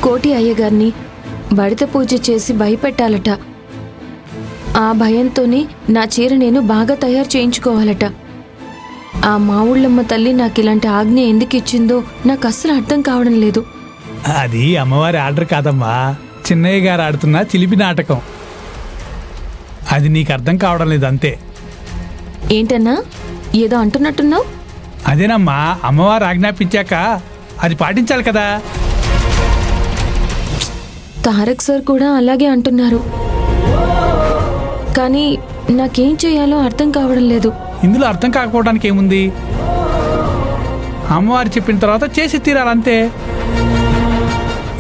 కోటి అయ్యగారిని బడిత పూజ చేసి భయపెట్టాలట. ఆ భయంతోనే నా చీర నేను బాగా తయారు చేయించుకోవాలట. ఆ మా ఊళ్ళమ్మ తల్లి నాకు ఇలాంటి ఆజ్ఞ ఎందుకు ఇచ్చిందో నాకు అస్సలు అర్థం కావడం లేదు. అది అమ్మవారి ఆర్డర్ కాదమ్మా, చిన్నయ్య గారు ఆడుతున్న చిలిపి నాటకం. అది నీకు అర్థం కావడం లేదు అంతే. ఏంటన్నా ఏదో అంటున్నట్టున్నావు? అదేనమ్మా, అమ్మవారు ఆజ్ఞాపించాక అది పాటించాలి కదా. తారక్ సార్ కూడా అలాగే అంటున్నారు. కానీ నాకేం చేయాలో అర్థం కావడం లేదు. ఇందులో అర్థం కాకపోవడానికి ఏముంది? అమ్మవారు చెప్పిన తర్వాత చేసి తీరాలంతే.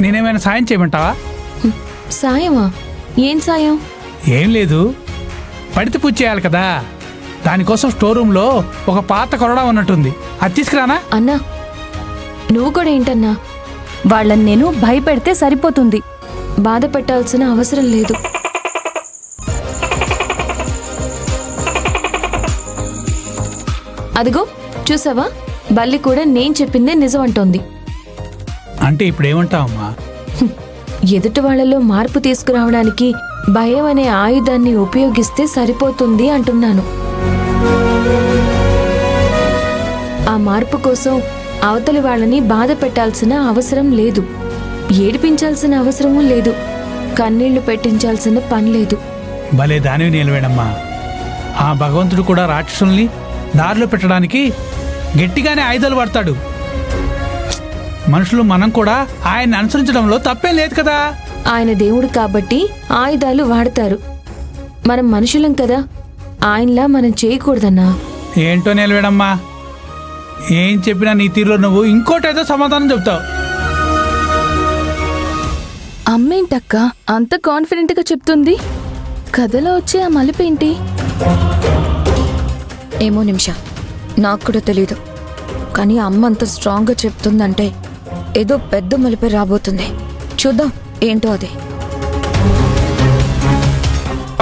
నేనేమైనా సాయం చేయమంటావా? సాయమా? ఏం సాయం? ఏం లేదు, పడితే పూజ చేయాలి కదా. దానికోసం స్టోర్ రూమ్లో ఒక పాత కొరడా ఉన్నట్టుంది, అది తీసుకురానా? అన్నా నువ్వు కూడా ఏంటన్నా? వాళ్ళని నేను భయపెడితే సరిపోతుంది. బాధ పెట్టాల్సిన అవసరం లేదు. అదిగో చూసావా, బల్లి కూడా నేను చెప్పిందే నిజం అంటోంది. అంటే ఇప్పుడు ఏమంటావమ్మా? ఎదుటి వాళ్లలో మార్పు తీసుకురావడానికి భయం అనే ఆయుధాన్ని ఉపయోగిస్తే సరిపోతుంది అంటున్నాను. ఆ మార్పు కోసం అవతలి వాళ్ళని బాధ పెట్టాల్సిన అవసరం లేదు, ఏడిపించాల్సిన అవసరమూ లేదు, కన్నీళ్లు పెట్టించాల్సిన పని లేదు. భలే దానివి నిలవేడమ్మా. ఆ భగవంతుడు కూడా రాక్షసుల్ని దారిలో పెట్టడానికి గట్టిగానే ఆయుధాలు వాడతాడు. మనుషులు మనం కూడా ఆయన్ని అనుసరించడంలో తప్పేం లేదు కదా. ఆయన దేవుడు కాబట్టి ఆయుధాలు వాడతారు. మనం మనుషులం కదా, ఆయనలా మనం చేయకూడదన్నా. ఏంటో నిలవేడమ్మా, ఏం చెప్పినా నీ తీరులో నువ్వు ఇంకోటేదో సమాధానం చెప్తావు. అమ్మేంటక్క అంత కాన్ఫిడెంట్ గా చెప్తుంది? కథలో వచ్చే ఆ మలుపేంటి? ఏమో నిమిష, నాకు కూడా తెలీదు. కానీ అమ్మ అంత స్ట్రాంగ్గా చెప్తుందంటే ఏదో పెద్ద మలుపే రాబోతుంది. చూద్దాం ఏంటో అది.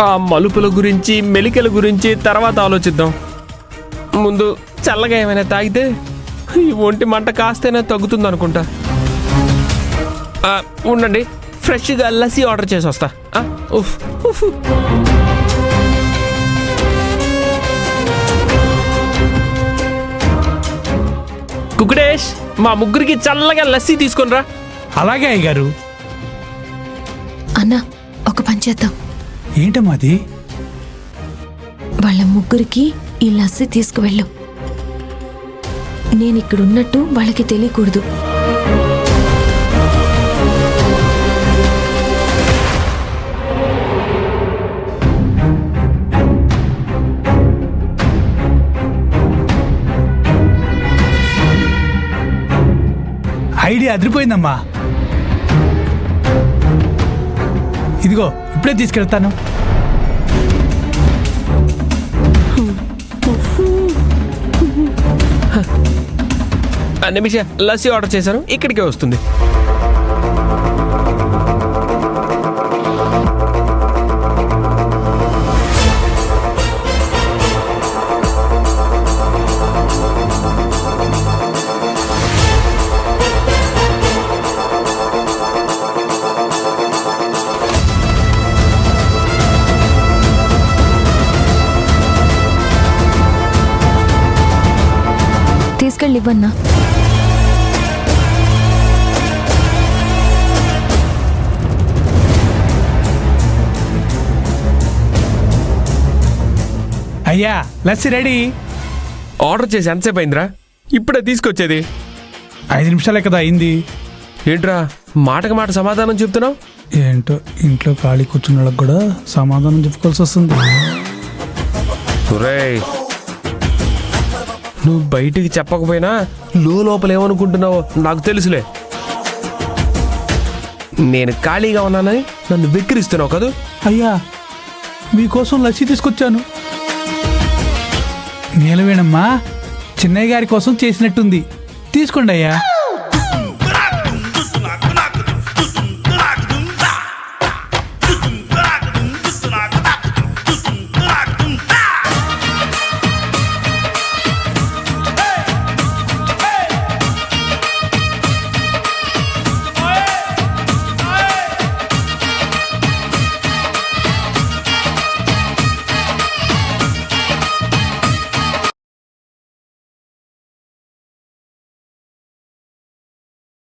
ఆ మలుపుల గురించి మెలికల గురించి తర్వాత ఆలోచిద్దాం. ముందు చల్లగా ఏమైనా తాగితే ఈ ఒంటి మంట కాస్తేనే తగ్గుతుంది అనుకుంటా. ఉండండి, ఫ్రెష్గా లస్సీ ఆర్డర్ చేసి వస్తా. ఉఫ్ ఉఫ్. కుకుడేష్, మా ముగ్గురికి చల్లగా లస్సీ తీసుకునిరా. అలాగే అయ్యగారు. అన్నా ఒక పని చేద్దాం. ఏంటమ్మా అది? వాళ్ళ ముగ్గురికి ఈ లస్సీ తీసుకువెళ్ళు. నేనిక్కడున్నట్టు వాళ్ళకి తెలియకూడదు. ఐడియా అదిరిపోయిందమ్మా. ఇదిగో ఇప్పుడే తీసుకెళ్తాను. నిమిష, లస్సీ ఆర్డర్ చేశాను, ఇక్కడికే వస్తుంది. తీసుకెళ్ళి ఇవ్వన్నా. అయ్యా లస్సీ రెడీ. ఆర్డర్ చేసి ఎంతసేపు అయిందిరా? ఇప్పుడే తీసుకొచ్చేది. 5 నిమిషాలే కదా అయింది. ఏంట్రా మాటకి మాట సమాధానం చెప్తున్నావు? ఏంటో ఇంట్లో ఖాళీ కూర్చున్న వాళ్ళకి కూడా సమాధానం చెప్పుకోవాల్సి వస్తుంది. నువ్వు బయటికి చెప్పకపోయినా లోపల ఏమనుకుంటున్నావో నాకు తెలుసులే. నేను ఖాళీగా ఉన్నానని నన్ను వెక్కిరిస్తున్నావు కదూ? అయ్యా మీకోసం లస్సీ తీసుకొచ్చాను. నీలవేణమ్మా చిన్నయ్య గారి కోసం చేసినట్టుంది, తీసుకోండి అయ్యా.